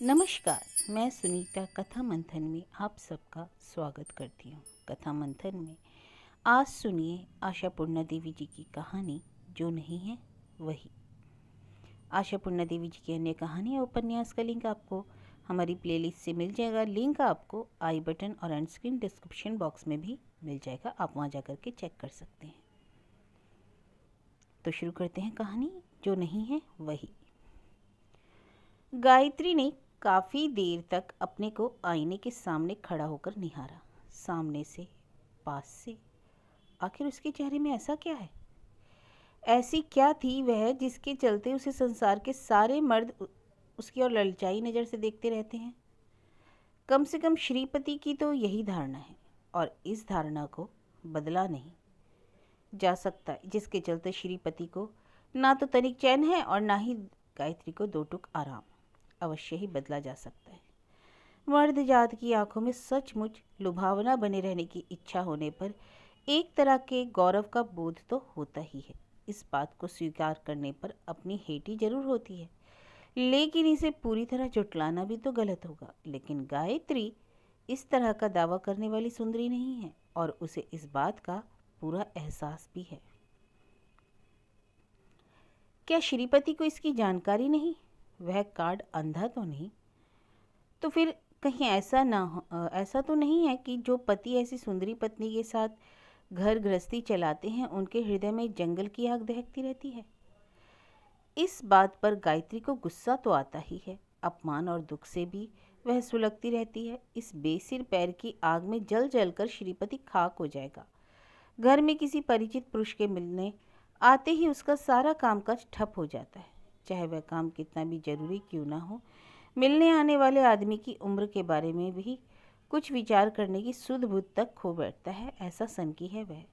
नमस्कार, मैं सुनीता कथा मंथन में आप सबका स्वागत करती हूँ। कथा मंथन में आज सुनिए आशापूर्णा देवी जी की कहानी जो नहीं है वही। आशापूर्णा देवी जी की अन्य कहानी और उपन्यास का लिंक आपको हमारी प्लेलिस्ट से मिल जाएगा। लिंक आपको आई बटन और एंड स्क्रीन डिस्क्रिप्शन बॉक्स में भी मिल जाएगा, आप वहाँ जा कर के चेक कर सकते हैं। तो शुरू करते हैं कहानी जो नहीं है वही। गायत्री ने काफ़ी देर तक अपने को आईने के सामने खड़ा होकर निहारा, सामने से, पास से। आखिर उसके चेहरे में ऐसा क्या है? ऐसी क्या थी वह जिसके चलते उसे संसार के सारे मर्द उसकी ओर ललचाई नज़र से देखते रहते हैं? कम से कम श्रीपति की तो यही धारणा है, और इस धारणा को बदला नहीं जा सकता, जिसके चलते श्रीपति को ना तो तनिक चैन है और ना ही गायत्री को दो टुक आराम। अवश्य ही बदला जा सकता है। मर्द जात की आंखों में सचमुच लुभावना बने रहने की इच्छा होने पर एक तरह के गौरव का बोध तो होता ही है। इस बात को स्वीकार करने पर अपनी हेटी जरूर होती है, लेकिन इसे पूरी तरह जुटलाना भी तो गलत होगा। लेकिन गायत्री इस तरह का दावा करने वाली सुंदरी नहीं है, और उसे इस बात का पूरा एहसास भी है। क्या श्रीपति को इसकी जानकारी नहीं? वह कार्ड अंधा तो नहीं? तो फिर कहीं ऐसा तो नहीं है कि जो पति ऐसी सुंदरी पत्नी के साथ घर गृहस्थी चलाते हैं उनके हृदय में जंगल की आग दहकती रहती है? इस बात पर गायत्री को गुस्सा तो आता ही है, अपमान और दुख से भी वह सुलगती रहती है। इस बेसिर पैर की आग में जल जल कर श्रीपति खाक हो जाएगा। घर में किसी परिचित पुरुष के मिलने आते ही उसका सारा कामकाज ठप हो जाता है, चाहे वह काम कितना भी जरूरी क्यों ना हो। मिलने आने वाले आदमी की उम्र के बारे में भी कुछ विचार करने की सुध बुध तक खो बैठता है, ऐसा सनकी है वह।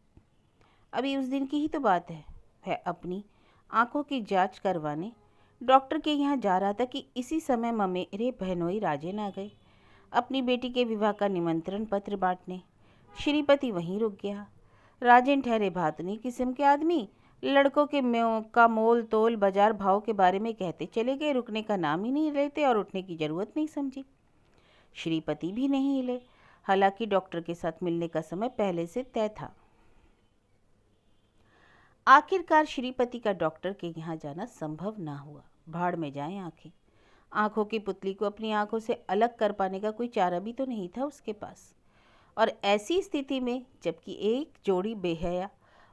अभी उस दिन की ही तो बात है, वह अपनी आंखों की जांच करवाने डॉक्टर के यहाँ जा रहा था कि इसी समय ममेरे बहनोई राजेन आ गए अपनी बेटी के विवाह का निमंत्रण पत्र बांटने। श्रीपति वहीं रुक गया। राजेन ठहरे भातुनी किस्म के आदमी, लड़कों के का मोल तोल बाजार भाव के बारे में कहते चले गए, रुकने का नाम ही नहीं लेते और उठने की जरूरत नहीं समझी। श्रीपति भी नहीं हिले, हालांकि डॉक्टर के साथ मिलने का समय पहले से तय था। आखिरकार श्रीपति का डॉक्टर के यहाँ जाना संभव ना हुआ। भाड़ में जाएं आंखें। आंखों की पुतली को अपनी आंखों से अलग कर पाने का कोई चारा भी तो नहीं था उसके पास। और ऐसी स्थिति में जबकि एक जोड़ी बेहया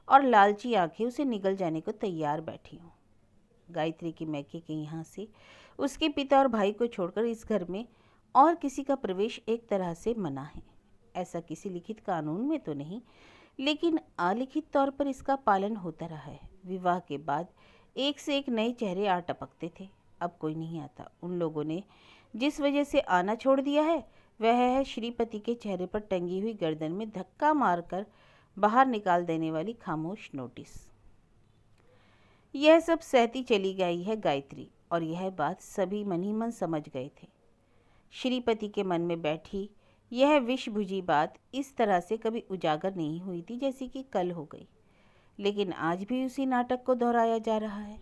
और लालची आंखें उसे निगल जाने को तैयार बैठी हों। गायत्री के मैके के यहाँ से उसके पिता और भाई को छोड़कर इस घर में और किसी का प्रवेश एक तरह से मना है। ऐसा किसी लिखित कानून में तो नहीं, लेकिन अलिखित तौर पर इसका पालन होता रहा है। विवाह के बाद एक से एक नए चेहरे आ टपकते थे, अब कोई नहीं आता। उन लोगों ने जिस वजह से आना छोड़ दिया है वह है श्रीपति के चेहरे पर टंगी हुई गर्दन में धक्का मारकर बाहर निकाल देने वाली खामोश नोटिस। यह सब सहती चली गई है गायत्री, और यह बात सभी मन ही मन समझ गए थे। श्रीपति के मन में बैठी यह विषभुजी बात इस तरह से कभी उजागर नहीं हुई थी जैसी कि कल हो गई, लेकिन आज भी उसी नाटक को दोहराया जा रहा है।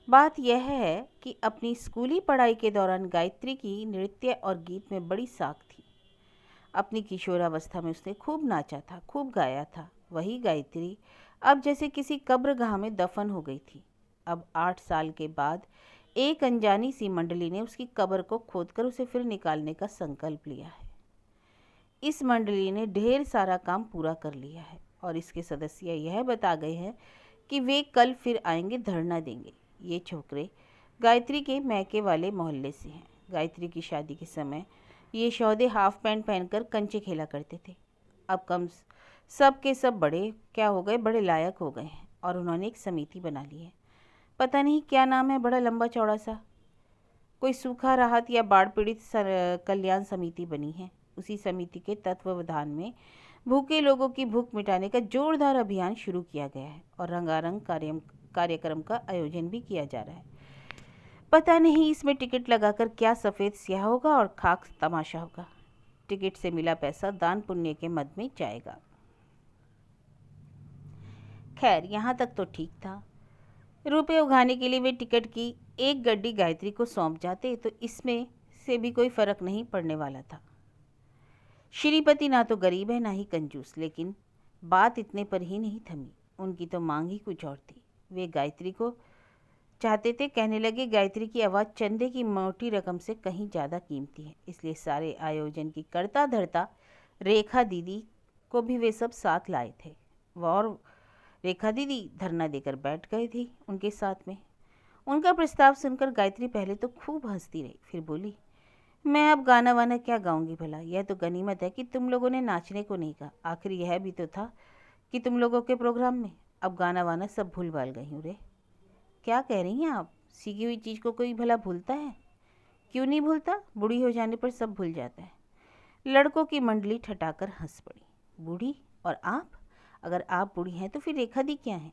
बात यह है कि अपनी स्कूली पढ़ाई के दौरान गायत्री की नृत्य और गीत में बड़ी साख थी। अपनी किशोरावस्था में उसने खूब नाचा था, खूब गाया था। वही गायत्री अब जैसे किसी कब्रगाह में दफन हो गई थी। अब 8 साल के बाद एक अनजानी सी मंडली ने उसकी कब्र को खोदकर उसे फिर निकालने का संकल्प लिया है। इस मंडली ने ढेर सारा काम पूरा कर लिया है, और इसके सदस्य यह बता गए हैं कि वे कल फिर आएंगे, धरना देंगे। ये छोकरे गायत्री के मैके वाले मोहल्ले से हैं। गायत्री की शादी के समय ये शौदे हाफ पैंट पहनकर कंचे खेला करते थे। अब कम सब के सब बड़े क्या हो गए, बड़े लायक हो गए हैं, और उन्होंने एक समिति बना ली है। पता नहीं क्या नाम है, बड़ा लंबा चौड़ा सा। कोई सूखा राहत या बाढ़ पीड़ित कल्याण समिति बनी है। उसी समिति के तत्वावधान में भूखे लोगों की भूख मिटाने का जोरदार अभियान शुरू किया गया है, और रंगारंग कार्यक्रम का आयोजन भी किया जा रहा है। पता नहीं इसमें टिकट लगाकर क्या सफ़ेद स्याह होगा और खाक तमाशा होगा। टिकट से मिला पैसा दान पुण्य के मद में जाएगा। खैर, यहाँ तक तो ठीक था। रुपए उगाने के लिए वे टिकट की एक गड्डी गायत्री को सौंप जाते तो इसमें से भी कोई फर्क नहीं पड़ने वाला था। श्रीपति ना तो गरीब है ना ही कंजूस, लेकिन बात इतने पर ही नहीं थमी। उनकी तो मांग ही कुछ और थी। वे गायत्री को चाहते थे। कहने लगे, गायत्री की आवाज़ चंदे की मोटी रकम से कहीं ज़्यादा कीमती है, इसलिए सारे आयोजन की करता धरता रेखा दीदी को भी वे सब साथ लाए थे। और रेखा दीदी धरना देकर बैठ गई थी उनके साथ में। उनका प्रस्ताव सुनकर गायत्री पहले तो खूब हंसती रही, फिर बोली, मैं अब गाना वाना क्या गाऊंगी भला। यह तो गनीमत है कि तुम लोगों ने नाचने को नहीं कहा। आखिर यह भी तो था कि तुम लोगों के प्रोग्राम में। अब गाना वाना सब भूल भाल गई हूँ रे। क्या कह रही हैं आप? सीखी हुई चीज़ को कोई भला भूलता है? क्यों नहीं भूलता, बूढ़ी हो जाने पर सब भूल जाता है। लड़कों की मंडली ठठाकर हंस पड़ी। बूढ़ी? और आप? अगर आप बूढ़ी हैं तो फिर रेखा दी क्या है?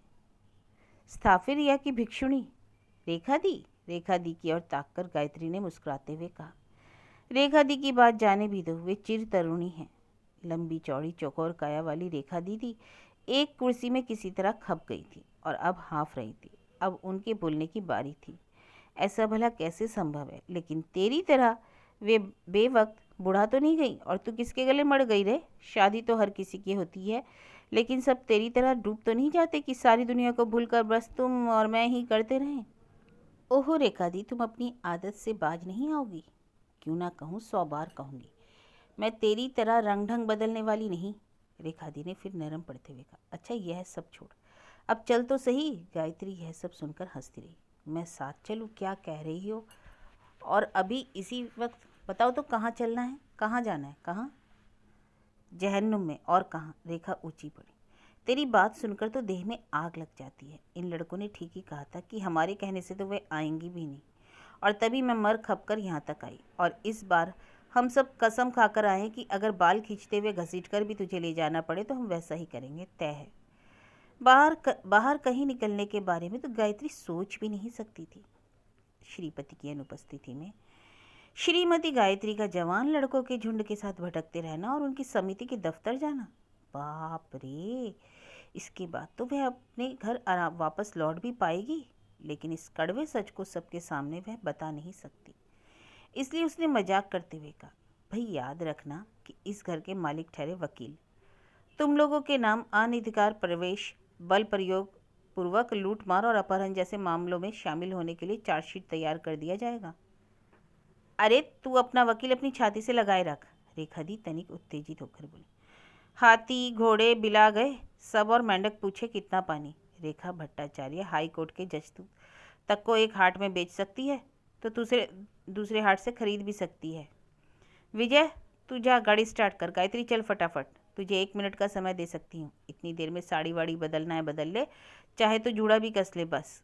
स्थाफिर या कि भिक्षुणी? रेखा दी? रेखा दी की ओर ताककर गायत्री ने मुस्कुराते हुए कहा, रेखा दी की बात जाने भी दो, वे चिर तरुणी हैं। लंबी चौड़ी चौकोर काया वाली रेखा दीदी एक कुर्सी में किसी तरह खप गई थी और अब हाँफ रही थी। अब उनके बोलने की बारी थी। ऐसा भला कैसे संभव है? लेकिन तेरी तरह वे बेवक्त बूढ़ा तो नहीं गई और तू किसके गले मर गई रे? शादी तो हर किसी की होती है, लेकिन सब तेरी तरह डूब तो नहीं जाते कि सारी दुनिया को भूलकर बस तुम और मैं ही करते रहें। ओहो रेखा दी, तुम अपनी आदत से बाज नहीं आओगी? क्यों ना कहूँ, 100 बार कहूँगी। मैं तेरी तरह रंग ढंग बदलने वाली नहीं। रेखा दी ने फिर नरम पड़ते हुए कहा, अच्छा यह सब छोड़, अब चल तो सही। गायत्री यह सब सुनकर हंसती रही। मैं साथ चलूँ? क्या कह रही हो? और अभी इसी वक्त? बताओ तो कहाँ चलना है, कहाँ जाना है? कहाँ? जहन्नुम में। और कहाँ? रेखा ऊंची पड़ी। तेरी बात सुनकर तो देह में आग लग जाती है। इन लड़कों ने ठीक ही कहा था कि हमारे कहने से तो वे आएंगी भी नहीं, और तभी मैं मर खप कर यहाँ तक आई। और इस बार हम सब कसम खाकर आए कि अगर बाल खींचते हुए घसीट कर भी तुझे ले जाना पड़े तो हम वैसा ही करेंगे, तय है। बाहर कहीं निकलने के बारे में तो गायत्री सोच भी नहीं सकती थी। श्रीपति की अनुपस्थिति में श्रीमती गायत्री का जवान लड़कों के झुंड के साथ भटकते रहना और उनकी समिति के दफ्तर जाना, बाप रे! इसके बाद तो वह अपने घर वापस लौट भी पाएगी, लेकिन इस कड़वे सच को सबके सामने वह बता नहीं सकती। इसलिए उसने मजाक करते हुए कहा, भाई याद रखना कि इस घर के मालिक ठहरे वकील। तुम लोगों के नाम अनधिकार प्रवेश, बल प्रयोग पूर्वक लूटमार और अपहरण जैसे मामलों में शामिल होने के लिए चार्जशीट तैयार कर दिया जाएगा। अरे तू अपना वकील अपनी छाती से लगाए रख। रेखा दी तनिक उत्तेजित होकर बोली। हाथी घोड़े बिला गए सब, और मेंढक पूछे कितना पानी। रेखा भट्टाचार्य हाई कोर्ट के जज तक को एक हाट में बेच सकती है तो दूसरे हाट से खरीद भी सकती है। विजय तू जा गाड़ी स्टार्ट कर। गायत्री चल फटाफट, तुझे 1 मिनट का समय दे सकती हूँ। इतनी देर में साड़ी वाड़ी बदलना है बदल ले, चाहे तो जूड़ा भी कस ले बस।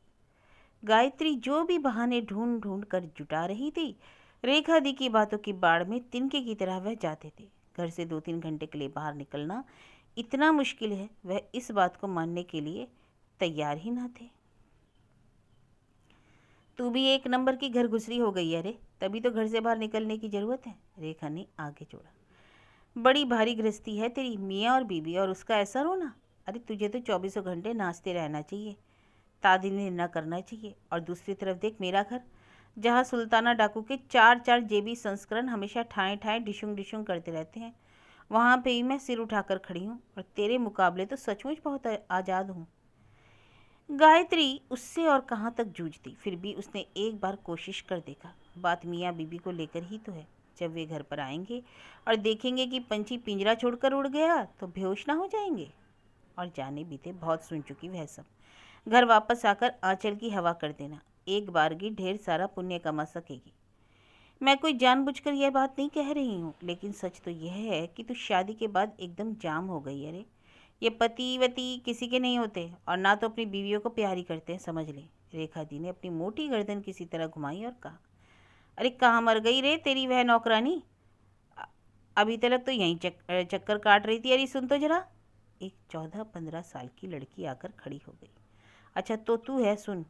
गायत्री जो भी बहाने ढूंढ ढूंढ कर जुटा रही थी, रेखा दी की बातों की बाढ़ में तिनके की तरह वह जाते थे। घर से 2-3 घंटे के लिए बाहर निकलना इतना मुश्किल है, वह इस बात को मानने के लिए तैयार ही ना थे। तू भी एक नंबर की घर घुसरी हो गई है रे, तभी तो घर से बाहर निकलने की जरूरत है। रेखा ने आगे जोड़ा। बड़ी भारी गृहस्थी है तेरी, मियाँ और बीबी और उसका ऐसा रोना। अरे तुझे तो 24 घंटे नाचते रहना चाहिए, तादीली न करना चाहिए। और दूसरी तरफ देख मेरा घर, जहाँ सुल्ताना डाकू के 4 जेबी संस्करण हमेशा ठाएँ ठाएँ डिशुंग डिशुंग करते रहते हैं, वहाँ पे ही मैं सिर उठाकर खड़ी हूँ और तेरे मुकाबले तो सचमुच बहुत आज़ाद हूँ। गायत्री उससे और कहाँ तक जूझती, फिर भी उसने एक बार कोशिश कर देखा। बात मियाँ बीबी को लेकर ही तो है। जब वे घर पर आएंगे और देखेंगे कि पंछी पिंजरा छोड़कर उड़ गया तो बेहोश ना हो जाएंगे। और जाने भी थे, बहुत सुन चुकी वह सब। घर वापस आकर आंचल की हवा कर देना, एक बारगी ढेर सारा पुण्य कमा सकेगी। मैं कोई जानबूझकर यह बात नहीं कह रही हूँ, लेकिन सच तो यह है कि तू शादी के बाद एकदम जाम हो गई। अरे ये पति वती किसी के नहीं होते और ना तो अपनी बीवियों को प्यारी करते हैं, समझ ले। रेखा दी ने अपनी मोटी गर्दन किसी तरह घुमाई और कहा, अरे कहाँ मर गई रे तेरी वह नौकरानी? अभी तक तो यहीं चक्कर काट रही थी। अरे सुन तो जरा। एक 14-15 साल की लड़की आकर खड़ी हो गई। अच्छा तो तू है, सुन।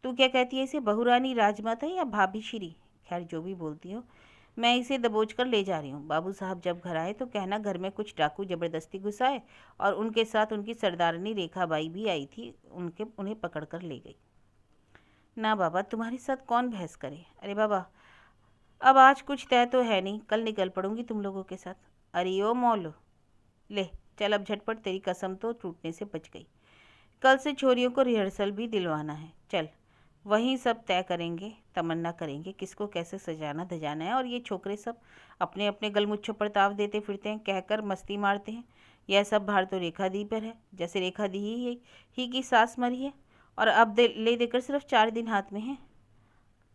तू क्या कहती है इसे, बहुरानी, राजमाता या भाभी श्री? खैर जो भी बोलती हो, मैं इसे दबोच कर ले जा रही हूँ। बाबू साहब जब घर आए तो कहना घर में कुछ डाकू ज़बरदस्ती घुस आए और उनके साथ उनकी सरदारनी रेखाबाई भी आई थी, उन्हें पकड़ कर ले गई। ना बाबा, तुम्हारे साथ कौन बहस करे। अरे बाबा, अब आज कुछ तय तो है नहीं, कल निकल पड़ूंगी तुम लोगों के साथ। अरे ओ मौलो, ले चल अब झटपट, तेरी कसम तो टूटने से बच गई। कल से छोरियों को रिहर्सल भी दिलवाना है। चल वहीं सब तय करेंगे, तमन्ना करेंगे किसको कैसे सजाना धजाना है। और ये छोकरे सब अपने अपने गलमुच्छों पर ताव देते फिरते हैं, कहकर मस्ती मारते हैं। यह सब भार तो रेखा दी पर है, जैसे रेखा दी ही की सास मरी है और अब ले देकर सिर्फ 4 दिन हाथ में है।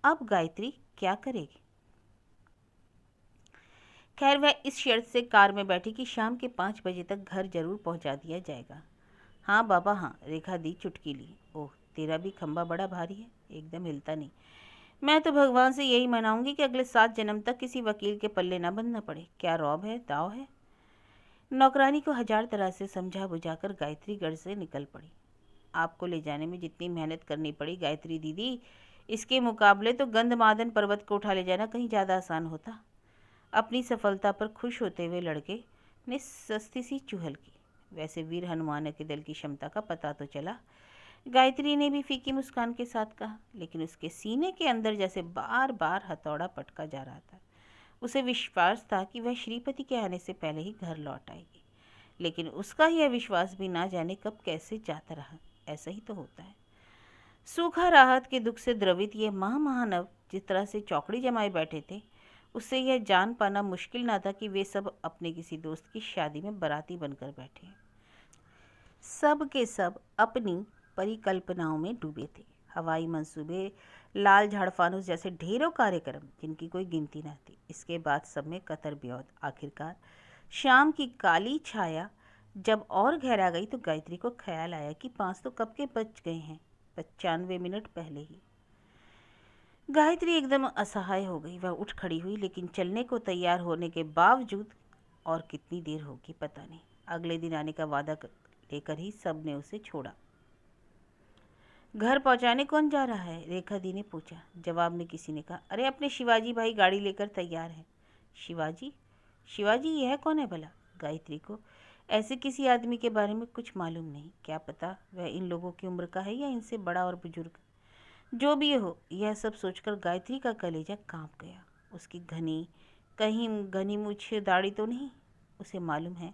अब गायत्री क्या करेगी? खैर वह इस शर्त से कार में बैठी कि शाम के 5 बजे तक घर जरूर पहुंचा दिया जाएगा। हाँ बाबा हाँ, रेखा दी चुटकी ली। ओह तेरा भी खंबा बड़ा भारी है, एकदम हिलता नहीं। मैं तो भगवान से यही मनाऊंगी कि अगले 7 जन्म तक किसी वकील के पल्ले ना बनना पड़े। क्या रौब है, दाव है। नौकरानी को 1000 तरह से समझा बुझाकर गायत्री घर से निकल पड़ी। आपको ले जाने में जितनी मेहनत करनी पड़ी गायत्री दीदी, इसके मुकाबले तो गंधमादन पर्वत को उठा ले जाना कहीं ज़्यादा आसान होता। अपनी सफलता पर खुश होते हुए लड़के ने सस्ती सी चुहल की। वैसे वीर हनुमान के दल की क्षमता का पता तो चला, गायत्री ने भी फीकी मुस्कान के साथ कहा, लेकिन उसके सीने के अंदर जैसे बार बार हथौड़ा पटका जा रहा था। उसे विश्वास था कि वह श्रीपति के आने से पहले ही घर लौट आएगी, लेकिन उसका यह विश्वास भी ना जाने कब कैसे जाता रहा। ऐसा ही तो होता है। सूखा राहत के दुख से द्रवित ये महानव जिस तरह से चौकड़ी जमाए बैठे थे, उससे यह जान पाना मुश्किल ना था कि वे सब अपने किसी दोस्त की शादी में बाराती बनकर बैठे हैं। सब के सब अपनी परिकल्पनाओं में डूबे थे। हवाई मंसूबे, लाल झाड़फानूस जैसे ढेरों कार्यक्रम जिनकी कोई गिनती न थी। इसके बाद सब में कतर ब्योत। आखिरकार शाम की काली छाया जब और गहरा गई तो गायत्री को ख्याल आया कि 5 तो कब के बज गए हैं, 95 मिनट पहले ही। गायत्री एकदम असहाय हो गई। वह उठ खड़ी हुई, लेकिन चलने को तैयार होने के बावजूद और कितनी देर होगी पता नहीं। अगले दिन आने का वादा लेकर ही सब ने उसे छोड़ा। घर पहुंचाने कौन जा रहा है, रेखा दी ने पूछा। जवाब में किसी ने कहा, अरे अपने शिवाजी भाई गाड़ी लेकर तैयार हैं। शिवाजी? शिवाजी यह कौन है भला? गायत्री को ऐसे किसी आदमी के बारे में कुछ मालूम नहीं। क्या पता वह इन लोगों की उम्र का है या इनसे बड़ा और बुजुर्ग। जो भी हो, यह सब सोचकर गायत्री का कलेजा कांप गया। उसकी कहीं घनी मूछ दाढ़ी तो नहीं। उसे मालूम है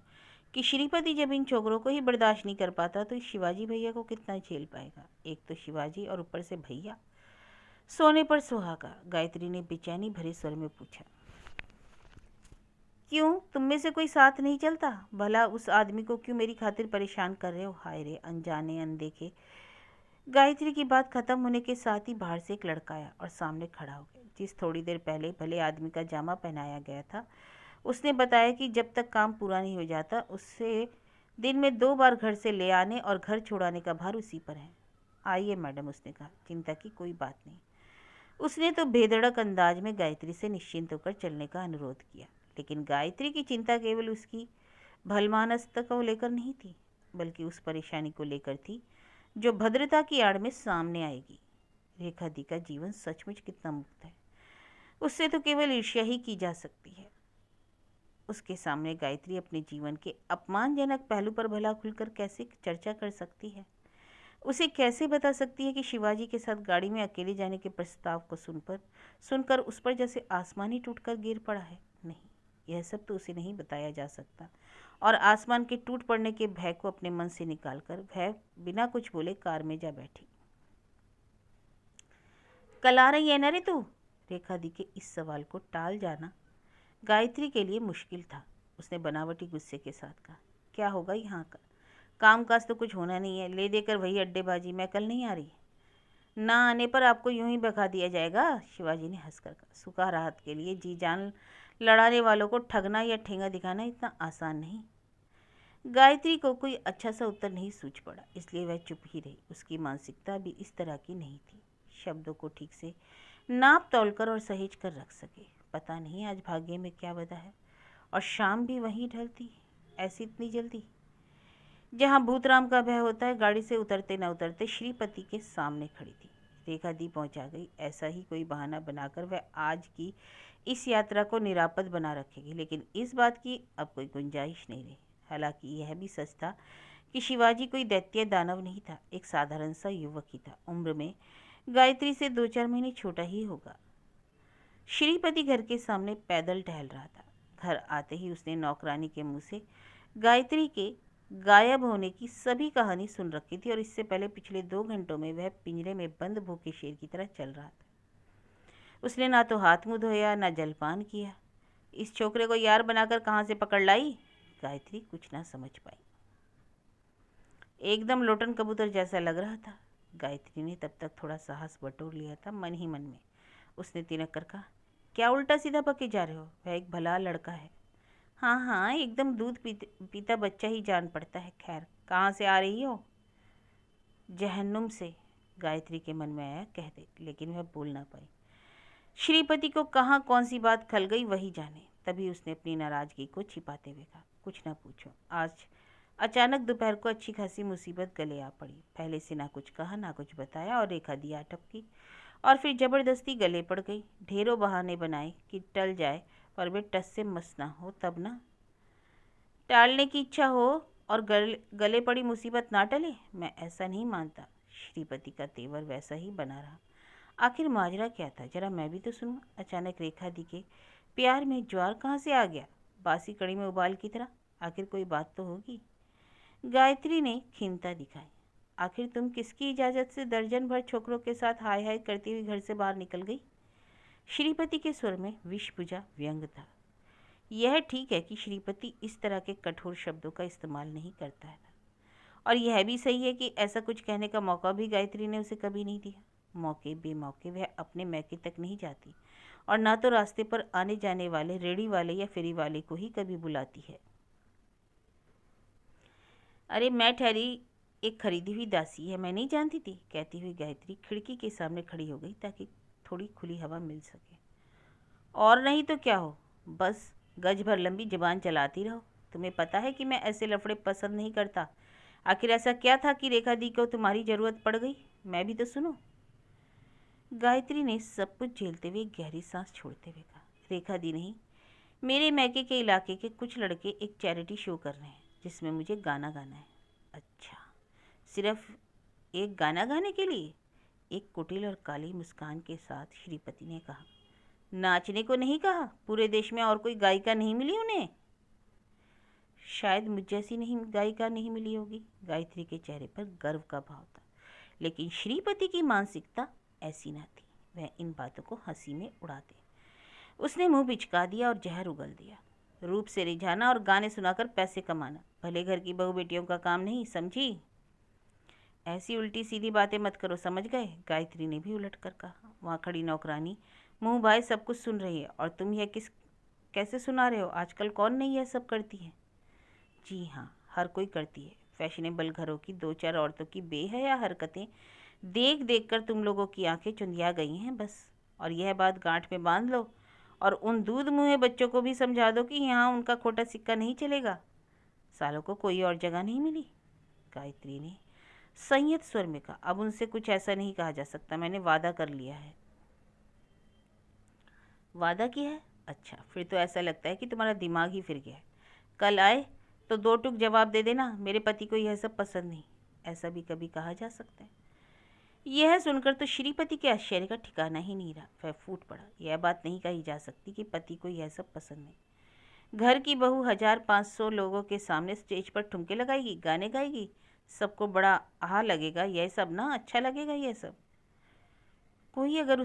कि श्रीपति जब इन छोकरों को ही बर्दाश्त नहीं कर पाता तो शिवाजी भैया को कितना झेल पाएगा। एक तो शिवाजी और ऊपर से भैया। सोने पर सुहागा, गायत्री ने बेचैनी भरे स्वर में पूछा। क्यों, तुम में से कोई साथ नहीं चलता? भला उस आदमी को क्यों मेरी खातिर परेशान कर रहे हो? हाय रे अनजाने अनदेखे। गायत्री की बात खत्म होने के साथ ही बाहर से एक लड़का आया और सामने खड़ा हो गया, जिस थोड़ी देर पहले भले आदमी का जामा पहनाया गया था। उसने बताया कि जब तक काम पूरा नहीं हो जाता उससे दिन में 2 बार घर से ले आने और घर छोड़ाने का भार उसी पर है। आइए मैडम, उसने कहा, चिंता की कोई बात नहीं। उसने तो बेधड़क अंदाज में गायत्री से निश्चिंत होकर चलने का अनुरोध किया, लेकिन गायत्री की चिंता केवल उसकी भलमानसता को लेकर नहीं थी, बल्कि उस परेशानी को लेकर थी जो भद्रता की आड़ में सामने आएगी। रेखा दी का जीवन सचमुच कितना मुक्त है। उससे तो केवल ईर्ष्या ही की जा सकती है। उसके सामने गायत्री अपने जीवन के अपमानजनक पहलू पर भला खुलकर कैसे चर्चा कर सकती है? उसे कैसे बता सकती है कि शिवाजी के साथ गाड़ी में अकेले जाने के प्रस्ताव को सुनकर उस पर जैसे आसमान ही टूटकर गिर पड़ा है? नहीं, यह सब तो उसे नहीं बताया जा सकता। और आसमान के टूट पड़ने के भय को अपने मन से निकालकर वह बिना कुछ बोले कार में जा बैठी। कल आ रही है ना रे तू? रेखा दी के इस सवाल को टाल जाना गायत्री के लिए मुश्किल था। उसने बनावटी गुस्से के साथ कहा, क्या होगा यहाँ का काम काज तो कुछ होना नहीं है, ले देकर वही अड्डेबाजी। मैं कल नहीं आ रही। ना आने पर आपको यूं ही भगा दिया जाएगा, शिवाजी ने हंसकर कहा। सूखा राहत के लिए जी जान लड़ाने वालों को ठगना या ठेंगा दिखाना इतना आसान नहीं। गायत्री को कोई अच्छा सा उत्तर नहीं सूझ पड़ा, इसलिए वह चुप ही रही। उसकी मानसिकता भी इस तरह की नहीं थी, शब्दों को ठीक से नाप तोलकर और सहेज कर रख सके। पता नहीं आज भाग्य में क्या बदा है। और शाम भी वहीं ढलती ऐसी इतनी जल्दी। जहाँ भूतराम का भय होता है, गाड़ी से उतरते न उतरते श्रीपति के सामने खड़ी थी। रेखा दी पहुंचा गई। ऐसा ही कोई बहाना बनाकर वह आज की इस यात्रा को निरापद बना रखेगी, लेकिन इस बात की अब कोई गुंजाइश नहीं रही। हालांकि यह भी सच था कि शिवाजी कोई दैत्य दानव नहीं था, एक साधारण सा युवक ही था। उम्र में गायत्री से 2-4 महीने छोटा ही होगा। श्रीपति घर के सामने पैदल टहल रहा था। घर आते ही उसने नौकरानी के मुंह से गायत्री के गायब होने की सभी कहानी सुन रखी थी और इससे पहले पिछले 2 घंटों में वह पिंजरे में बंद भूखे शेर की तरह चल रहा था। उसने ना तो हाथ मुंह धोया ना जलपान किया। इस छोकरे को यार बनाकर कहाँ से पकड़ लाई? गायत्री कुछ ना समझ पाई। एकदम लोटन कबूतर जैसा लग रहा था। गायत्री ने तब तक थोड़ा साहस बटोर लिया था। मन ही मन में उसने तिनक कर कहा, क्या उल्टा सीधा बके जा रहे हो? वह एक भला लड़का है। हाँ हाँ, एकदम दूध पीता बच्चा ही जान पड़ता है। खैर, कहाँ से आ रही हो? जहन्नुम से, गायत्री के मन में आया कह दे, लेकिन वह बोल ना पाई। श्रीपति को कहाँ कौन सी बात खल गई वही जाने। तभी उसने अपनी नाराजगी को छिपाते हुए कहा, कुछ ना पूछो, आज अचानक दोपहर को अच्छी खासी मुसीबत गले आ पड़ी। पहले से ना कुछ कहा ना कुछ बताया और रेखा दी टपकी और फिर जबरदस्ती गले पड़ गई। ढेरों बहाने बनाए कि टल जाए, पर वे टस से मस ना हो तब ना। टालने की इच्छा हो और गले पड़ी मुसीबत ना टले, मैं ऐसा नहीं मानता। श्रीपति का तेवर वैसा ही बना रहा। आखिर माजरा क्या था, जरा मैं भी तो सुनूं। अचानक रेखा दी के प्यार में ज्वार कहाँ से आ गया? बासी कड़ी में उबाल की तरह। आखिर कोई बात तो होगी। गायत्री ने खिन्नता दिखाई। आखिर तुम किसकी इजाज़त से दर्जन भर छोकरों के साथ हाय हाय करती हुई घर से बाहर निकल गई? श्रीपति के स्वर में विषभुजा व्यंग था। यह ठीक है कि श्रीपति इस तरह के कठोर शब्दों का इस्तेमाल नहीं करता है, और यह भी सही है कि ऐसा कुछ कहने का मौका भी गायत्री ने उसे कभी नहीं दिया। मौके बेमौके वह अपने मैके तक नहीं जाती और ना तो रास्ते पर आने जाने वाले रेड़ी वाले या फेरी वाले को ही कभी बुलाती है। अरे मैं ठहरी एक खरीदी हुई दासी है, मैं नहीं जानती थी, कहती हुई गायत्री खिड़की के सामने खड़ी हो गई ताकि थोड़ी खुली हवा मिल सके। और नहीं तो क्या हो, बस गज भर लंबी जबान चलाती रहो। तुम्हें पता है कि मैं ऐसे लफड़े पसंद नहीं करता। आखिर ऐसा क्या था कि रेखा दी को तुम्हारी ज़रूरत पड़ गई? मैं भी तो सुनो। गायत्री ने सब कुछ झेलते हुए गहरी सांस छोड़ते हुए कहा, रेखा दी नहीं, मेरे मैके के इलाके के कुछ लड़के एक चैरिटी शो कर रहे हैं जिसमें मुझे गाना गाना है। अच्छा, सिर्फ एक गाना गाने के लिए? एक कुटिल और काली मुस्कान के साथ श्रीपति ने कहा, नाचने को नहीं कहा? पूरे देश में और कोई गायिका नहीं मिली उन्हें? शायद मुझ जैसी नहीं गायिका नहीं मिली होगी। गायत्री के चेहरे पर गर्व का भाव था, लेकिन श्रीपति की मानसिकता ऐसी न थी। वह इन बातों को हंसी में उड़ाते। उसने मुंह बिचका दिया और जहर उगल दिया। रूप से रिझाना और गाने सुनाकर पैसे कमाना भले घर की बहू बेटियों का काम नहीं, समझी? ऐसी उल्टी सीधी बातें मत करो, समझ गए? गायत्री ने भी उलट कर कहा। वहाँ खड़ी नौकरानी मुंह भाई सब कुछ सुन रही है, और तुम यह कैसे सुना रहे हो? आजकल कौन नहीं यह सब करती है? जी हाँ, हर कोई करती है। फैशनेबल घरों की 2-4 औरतों की बेहया हरकतें देख देख कर तुम लोगों की आंखें चुंधिया गई हैं बस। और यह बात गांठ में बांध लो और उन दूध मुँहे बच्चों को भी समझा दो कि यहाँ उनका खोटा सिक्का नहीं चलेगा। सालों को कोई और जगह नहीं मिली। गायत्री ने संयत स्वर में कहा, अब उनसे कुछ ऐसा नहीं कहा जा सकता। मैंने वादा कर लिया है। वादा किया है? अच्छा, फिर तो ऐसा लगता है कि तुम्हारा दिमाग ही फिर गया है। कल आए तो 2 टूक जवाब दे देना, मेरे पति को यह सब पसंद नहीं। ऐसा भी कभी कहा जा सकता है? यह सुनकर तो श्रीपति के आश्चर्य का ठिकाना ही नहीं रहा। वह फूट पड़ा। यह बात नहीं कही जा सकती कि पति को यह सब पसंद नहीं। घर की बहू 1500 लोगों के सामने स्टेज पर ठुमके लगाएगी, गाने गाएगी, सबको बड़ा आहा लगेगा। यह सब ना अच्छा लगेगा। यह सब कोई अगर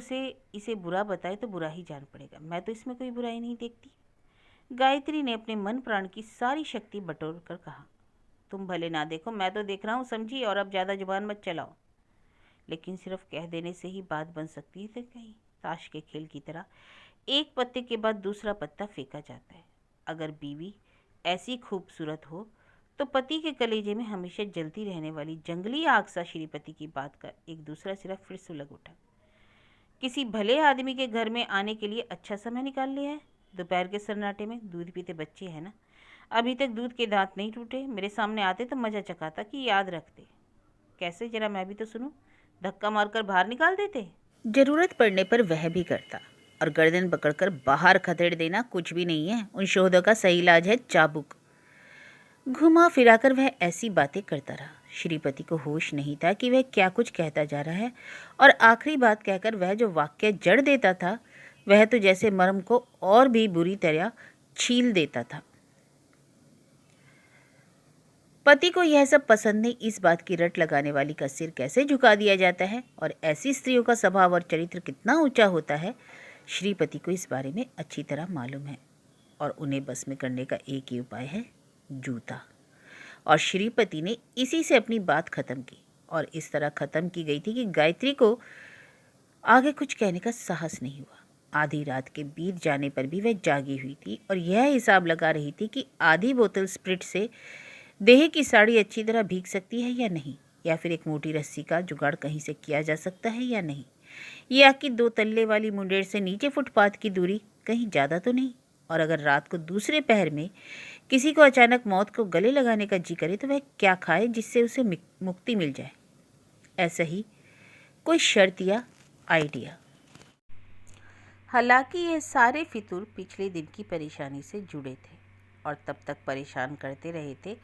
इसे बुरा बताए तो बुरा ही जान पड़ेगा। मैं तो इसमें कोई बुराई नहीं देखती। गायत्री ने अपने मन प्राण की सारी शक्ति बटोर कर कहा, तुम भले ना देखो, मैं तो देख रहा हूँ, समझी? और अब ज़्यादा जुबान मत चलाओ। लेकिन सिर्फ कह देने से ही बात बन सकती है? तो कहीं ताश के खेल की तरह एक पत्ते के बाद दूसरा पत्ता फेंका जाता है। अगर बीवी ऐसी खूबसूरत हो तो पति के कलेजे में हमेशा जलती रहने वाली जंगली आग सा श्रीपति की बात का एक दूसरा सिरा फिर सुलग उठा। किसी भले आदमी के घर में आने के लिए अच्छा समय निकाल लिया है। दोपहर के सन्नाटे में दूध पीते बच्चे हैं ना, अभी तक दूध के दांत नहीं टूटे। मेरे सामने आते तो मज़ा चखाता कि याद रखते। कैसे, जरा मैं भी तो सुनूं। धक्का मारकर बाहर निकाल देते? जरूरत पड़ने पर वह भी करता, और गर्दन पकड़कर बाहर खदेड़ देना कुछ भी नहीं है। उन शोधों का सही इलाज है चाबुक। घुमा फिराकर वह ऐसी बातें करता रहा। श्रीपति को होश नहीं था कि वह क्या कुछ कहता जा रहा है, और आखिरी बात कहकर वह जो वाक्य जड़ देता था वह तो जैसे मर्म को और भी बुरी तरह छील देता था। पति को यह सब पसंद नहीं, इस बात की रट लगाने वाली का सिर कैसे झुका दिया जाता है और ऐसी स्त्रियों का स्वभाव और चरित्र कितना ऊंचा होता है, श्रीपति को इस बारे में अच्छी तरह मालूम है। और उन्हें बस में करने का एक ही उपाय है, जूता। और श्रीपति ने इसी से अपनी बात खत्म की, और इस तरह खत्म की गई थी कि गायत्री को आगे कुछ कहने का साहस नहीं हुआ। आधी रात के बीत जाने पर भी वह जागी हुई थी और यह हिसाब लगा रही थी कि आधी बोतल स्प्रिट से देह की साड़ी अच्छी तरह भीग सकती है या नहीं, या फिर एक मोटी रस्सी का जुगाड़ कहीं से किया जा सकता है या नहीं, या कि 2 तल्ले वाली मुंडेर से नीचे फुटपाथ की दूरी कहीं ज़्यादा तो नहीं। और अगर रात को दूसरे पहर में किसी को अचानक मौत को गले लगाने का जी करे तो वह क्या खाए जिससे उसे मुक्ति मिल जाए। ऐसा ही कोई शर्त या आइडिया। हालांकि ये सारे फितूर पिछले दिन की परेशानी से जुड़े थे और तब तक परेशान करते रहे थे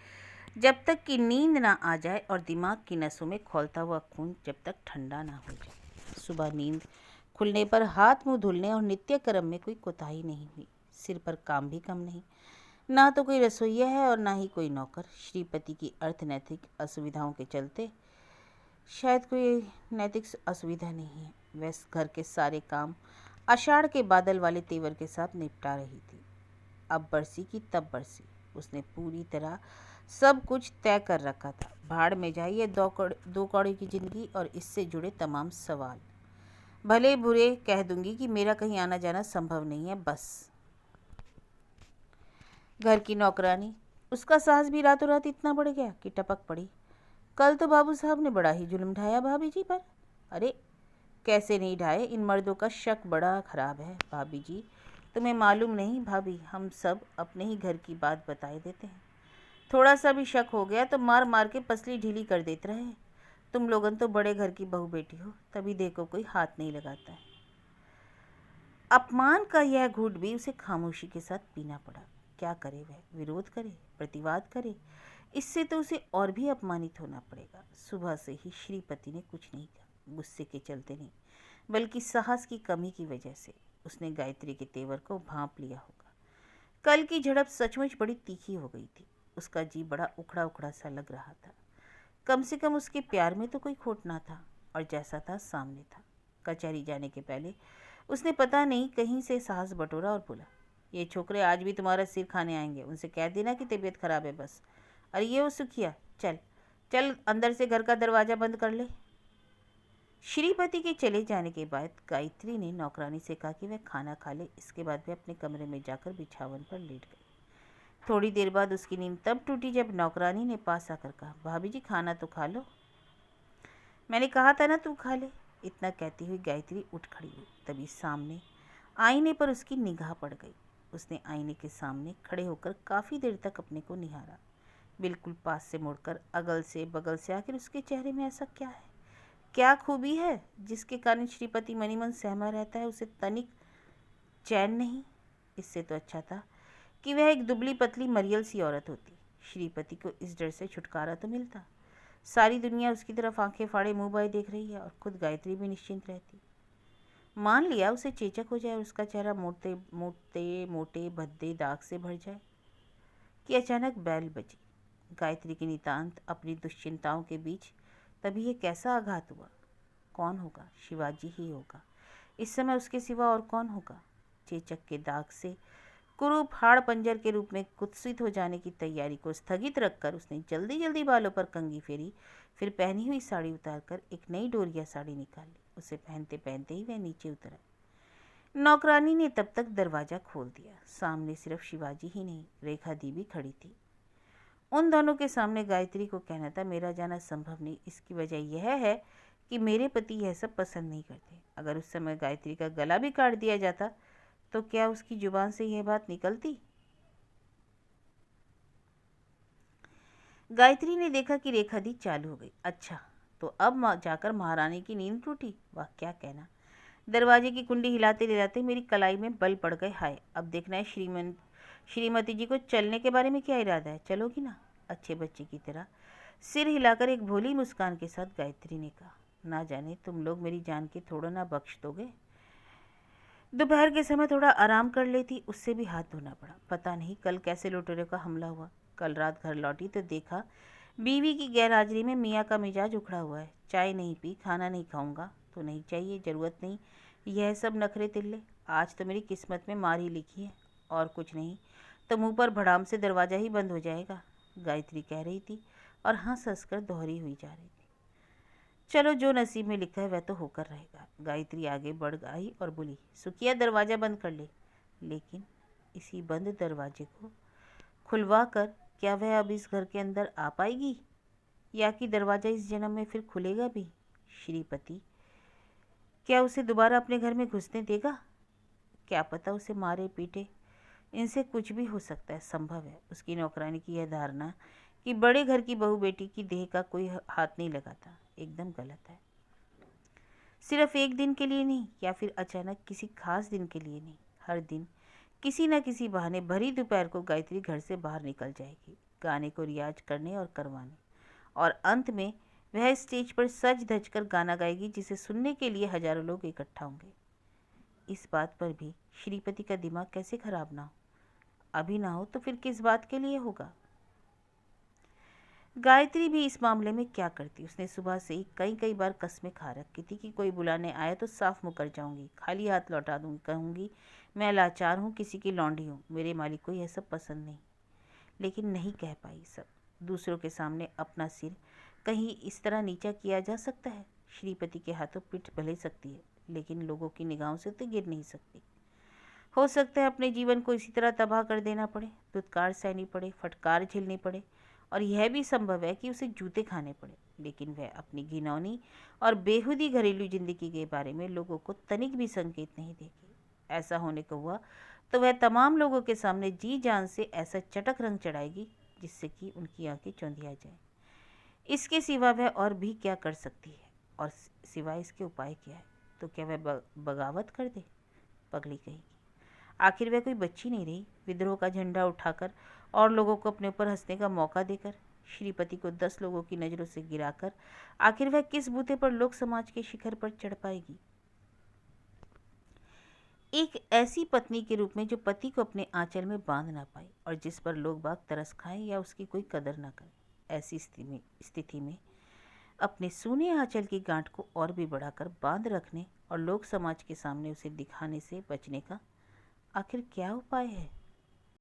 जब तक कि नींद ना आ जाए और दिमाग की नसों में खौलता हुआ खून जब तक ठंडा ना हो जाए। सुबह नींद खुलने पर हाथ मुंह धुलने और नित्य कर्म में कोई कोताही नहीं हुई। सिर पर काम भी कम नहीं, ना तो कोई रसोइया है और ना ही कोई नौकर। श्रीपति की अर्थनैतिक असुविधाओं के चलते, शायद कोई नैतिक असुविधा नहीं है, वह घर के सारे काम आषाढ़ के बादल वाले तेवर के साथ निपटा रही थी। अब बरसी की तब बरसी, उसने पूरी तरह सब कुछ तय कर रखा था। भाड़ में जाइए दो कौड़े की जिंदगी और इससे जुड़े तमाम सवाल। भले बुरे कह दूंगी कि मेरा कहीं आना जाना संभव नहीं है। बस घर की नौकरानी, उसका साहस भी रातों रात इतना बढ़ गया कि टपक पड़ी। कल तो बाबू साहब ने बड़ा ही जुल्म ढाया भाभी जी पर। अरे कैसे नहीं ढाए, इन मर्दों का शक बड़ा खराब है भाभी जी। तुम्हें मालूम नहीं भाभी, हम सब अपने ही घर की बात बताए देते हैं। थोड़ा सा भी शक हो गया तो मार मार के पसली ढीली कर देते रहे। तुम लोगन तो बड़े घर की बहू बेटी हो, तभी देखो कोई हाथ नहीं लगाता है। अपमान का यह घूंट भी उसे खामोशी के साथ पीना पड़ा। क्या करे वह, विरोध करे, प्रतिवाद करे, इससे तो उसे और भी अपमानित होना पड़ेगा। सुबह से ही श्रीपति ने कुछ नहीं कहा, गुस्से के चलते नहीं बल्कि साहस की कमी की वजह से। उसने गायत्री के तेवर को भांप लिया होगा। कल की झड़प सचमुच बड़ी तीखी हो गई थी। उसका जी बड़ा उखड़ा उखड़ा सा लग रहा था। कम से कम उसके प्यार में तो कोई खोट ना था, और जैसा था सामने था। कचहरी जाने के पहले उसने पता नहीं कहीं से साहस बटोरा और बोला, ये छोकरे आज भी तुम्हारा सिर खाने आएंगे, उनसे कह देना कि तबीयत खराब है बस। अरे ये वो सुखिया, चल चल अंदर से घर का दरवाज़ा बंद कर ले। श्रीपति के चले जाने के बाद गायत्री ने नौकरानी से कहा कि वह खाना खा ले। इसके बाद वह अपने कमरे में जाकर बिछावन पर लेट गई। थोड़ी देर बाद उसकी नींद तब टूटी जब नौकरानी ने पास आकर कहा, भाभी जी खाना तो खा लो। मैंने कहा था ना तू खा ले। इतना कहती हुई गायत्री उठ खड़ी हुई। तभी सामने आईने पर उसकी निगाह पड़ गई। उसने आईने के सामने खड़े होकर काफ़ी देर तक अपने को निहारा, बिल्कुल पास से मुड़कर, अगल से बगल से। आखिर उसके चेहरे में ऐसा क्या है, क्या खूबी है जिसके कारण श्रीपति मनी मन सहमा रहता है, उसे तनिक चैन नहीं। इससे तो अच्छा था कि वह एक दुबली पतली मरियल सी औरत होती। श्रीपति को इस डर से छुटकारा तो मिलता। सारी दुनिया उसकी तरफ आंखें फाड़े मुंह बाए देख रही है और खुद गायत्री भी निश्चिंत रहती। मान लिया उसे चेचक हो जाए और उसका चेहरा मोटे मोटे मोटे भद्दे दाग से भर जाए कि अचानक बैल बजी। गायत्री की नितांत अपनी दुश्चिंताओं के बीच तभी ये कैसा आघात हुआ। कौन होगा? शिवाजी ही होगा। इस समय उसके सिवा और कौन होगा? चेचक के दाग से कुरूप हाड़ पंजर के रूप में कुत्सित हो जाने की तैयारी को स्थगित रखकर उसने जल्दी जल्दी बालों पर कंघी फेरी। फिर पहनी हुई साड़ी उतारकर एक नई डोरिया साड़ी निकाली। उसे पहनते पहनते ही वह नीचे उतरा। नौकरानी ने तब तक दरवाज़ा खोल दिया। सामने सिर्फ शिवाजी ही नहीं, रेखा दी भी खड़ी थी। उन दोनों के सामने गायत्री को कहना था, मेरा जाना संभव नहीं। इसकी वजह यह है कि मेरे पति यह सब पसंद नहीं करते। अगर उस समय गायत्री का गला भी काट दिया जाता तो क्या उसकी जुबान से यह बात निकलती? गायत्री ने देखा कि रेखा दी चालू हो गई। अच्छा, तो अब जाकर महारानी की नींद टूटी। वाह क्या कहना। दरवाजे की कुंडी हिलाते हिलाते मेरी कलाई में बल पड़ गए। हाय, अब देखना है श्रीमती जी को चलने के बारे में क्या इरादा है, चलोगी ना? अच्छे बच्चे की तरह सिर हिलाकर एक भोली मुस्कान के साथ गायत्री ने कहा, ना जाने तुम लोग मेरी जान के थोड़ा ना बख्श दोगे। दोपहर के समय थोड़ा आराम कर लेती, उससे भी हाथ धोना पड़ा। पता नहीं कल कैसे लुटेरों का हमला हुआ। कल रात घर लौटी तो देखा बीवी की गैरहाजिरी में मियाँ का मिजाज उखड़ा हुआ है। चाय नहीं पी, खाना नहीं खाऊंगा तो नहीं चाहिए, ज़रूरत नहीं, यह सब नखरे तिल्ले। आज तो मेरी किस्मत में मार ही लिखी है, और कुछ नहीं तो मुंह पर भड़ाम से दरवाज़ा ही बंद हो जाएगा, गायत्री कह रही थी और हंस हंस कर दोहरी हुई जा रही थी। चलो, जो नसीब में लिखा है वह तो होकर रहेगा। गायत्री आगे बढ़ गई और बोली, सुखिया दरवाज़ा बंद कर ले। लेकिन इसी बंद दरवाजे को खुलवा कर क्या वह अब इस घर के अंदर आ पाएगी, या कि दरवाज़ा इस जन्म में फिर खुलेगा भी? श्रीपति क्या उसे दोबारा अपने घर में घुसने देगा? क्या पता उसे मारे पीटे, इनसे कुछ भी हो सकता है। संभव है उसकी नौकरानी की यह धारणा कि बड़े घर की बहू बेटी की देह का कोई हाथ नहीं लगाता, एकदम गलत है। सिर्फ एक दिन के लिए नहीं, या फिर अचानक किसी खास दिन के लिए नहीं, हर दिन किसी न किसी बहाने भरी दोपहर को गायत्री घर से बाहर निकल जाएगी, गाने को रियाज करने और करवाने, और अंत में वह स्टेज पर सज धज कर गाना गाएगी जिसे सुनने के लिए हजारों लोग इकट्ठा होंगे। इस बात पर भी श्रीपति का दिमाग कैसे खराब ना हो? अभी ना हो तो फिर किस बात के लिए होगा? गायत्री भी इस मामले में क्या करती। उसने सुबह से ही कई कई बार कस्में खा रखी थी कि कोई बुलाने आया तो साफ मुकर जाऊंगी, खाली हाथ लौटा दूंगी, कहूंगी मैं लाचार हूँ, किसी की लौंडी हूँ, मेरे मालिक को यह सब पसंद नहीं। लेकिन नहीं कह पाई सब। दूसरों के सामने अपना सिर कहीं इस तरह नीचा किया जा सकता है? श्रीपति के हाथों पीठ भले सकती है, लेकिन लोगों की निगाहों से तो गिर नहीं सकती। हो सकता है अपने जीवन को इसी तरह तबाह कर देना पड़े, धुतकार सहनी पड़े, फटकार झेलनी पड़े, और यह भी संभव है कि उसे जूते खाने पड़े। लेकिन वह अपनी घिनौनी और बेहूदी घरेलू जिंदगी के बारे में लोगों को तनिक भी संकेत नहीं देगी। ऐसा होने को हुआ तो वह तमाम लोगों के सामने जी जान से ऐसा चटक रंग चढ़ाएगी जिससे कि उनकी आंखें चौंधिया जाए। इसके सिवा वह और भी क्या कर सकती है? और सिवाय इसके उपाय क्या है? तो क्या वह बगावत कर दे? पगली कहेगी। आखिर वह कोई बच्ची नहीं रही, विद्रोह का झंडा उठाकर और लोगों को अपने ऊपर हंसने का मौका देकर, श्रीपति को 10 लोगों की नज़रों से गिराकर आखिर वह किस बूते पर लोक समाज के शिखर पर चढ़ पाएगी? एक ऐसी पत्नी के रूप में जो पति को अपने आंचल में बांध ना पाए और जिस पर लोग बाग तरस खाएं या उसकी कोई कदर ना करे। ऐसी स्थिति में अपने सूने आंचल की गांठ को और भी बढ़ाकर बांध रखने और लोक समाज के सामने उसे दिखाने से बचने का आखिर क्या उपाय है?